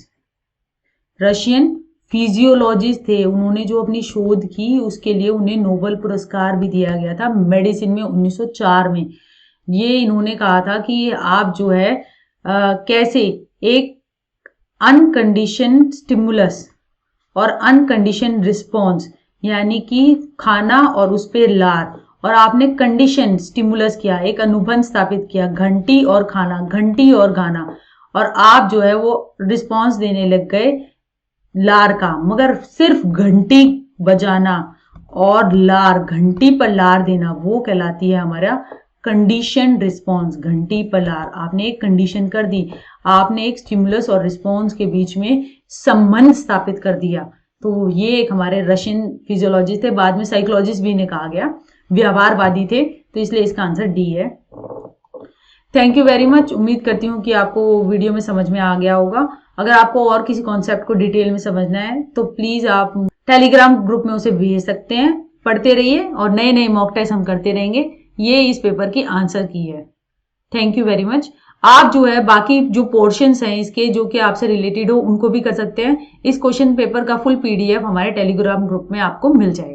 Russian physiologist थे, उन्होंने जो अपनी शोध की उसके लिए उन्हें नोबेल पुरस्कार भी दिया गया था मेडिसिन में 1904 में। ये इन्होंने कहा था कि आप जो है कैसे एक अनकंडीशन स्टिमुलस और अनकंडीशन रिस्पॉन्स, यानी कि खाना और उस पे लार, और आपने कंडीशन स्टिमुलस किया, एक अनुबंध स्थापित किया, घंटी और खाना, घंटी और गाना, और आप जो है वो रिस्पॉन्स देने लग गए लार का। मगर सिर्फ घंटी बजाना और लार, घंटी पर लार देना, वो कहलाती है हमारा कंडीशन रिस्पॉन्स। घंटी पर लार, आपने एक कंडीशन कर दी, आपने एक स्टिमुलस और रिस्पॉन्स के बीच में संबंध स्थापित कर दिया। तो ये एक हमारे रशियन फिजियोलॉजिस्ट थे, बाद में साइकोलॉजिस्ट भी इन्हें कहा गया, व्यवहारवादी थे, तो इसलिए इसका आंसर डी है। Thank you very much. उम्मीद करती हूँ कि आपको वीडियो में समझ में आ गया होगा। अगर आपको और किसी कॉन्सेप्ट को डिटेल में समझना है तो प्लीज आप टेलीग्राम ग्रुप में उसे भेज सकते हैं। पढ़ते रहिए और नए नए मॉक टेस्ट हम करते रहेंगे। ये इस पेपर की आंसर की है। Thank you very much. आप जो है बाकी जो पोर्शंस हैं इसके जो कि आपसे रिलेटेड हो उनको भी कर सकते हैं। इस क्वेश्चन पेपर का फुल PDF हमारे टेलीग्राम ग्रुप में आपको मिल जाएगा।